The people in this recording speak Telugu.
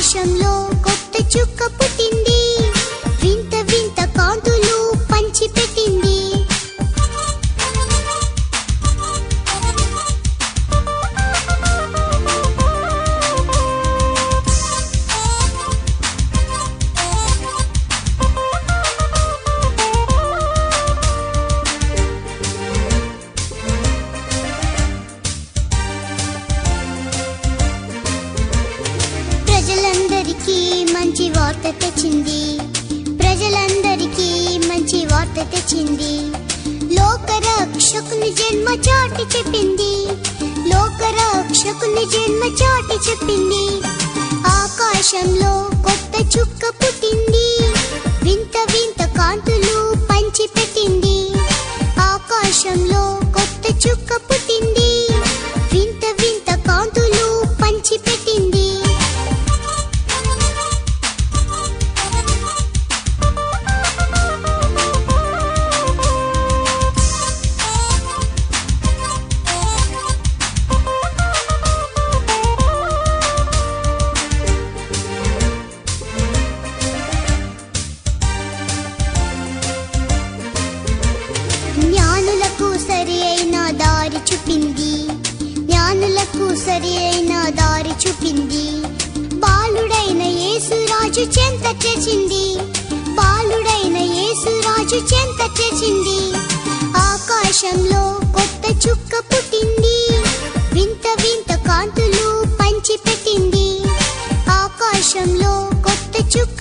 ఆకాశంలో కొత్త చుక్క పుట్టింది, వింత వింత కాంతులు పంచిపెట్టింది. ప్రజలందరికీ మంచి వార్త తెచ్చింది, ప్రజలందరికీ మంచి వార్త తెచ్చింది. లోకరక్షకుని జన్మ చాటి చెప్పింది, లోకరక్షకుని జన్మ చాటి చెప్పింది. ఆకాశంలో కొత్త చుక్క పుట్టింది, వింత వింత కాంతులు పంచిపెట్టింది. ఆకాశంలో కొత్త చుక్క పుట్టింది, వింత వింత కాంతులు పంచిపెట్టింది. జ్ఞానులకు సరి అయిన దారి చూపింది, జ్ఞానులకు సరి అయిన దారి చూపింది. బాలుడైన యేసురాజు చెంత చేసింది, బాలుడైన యేసురాజు చెంత చేసింది. ఆకాశంలో కొత్త చుక్క పుట్టింది, వింత వింత కాంతులు పంచిపెట్టింది. ఆకాశంలో కొత్త చుక్క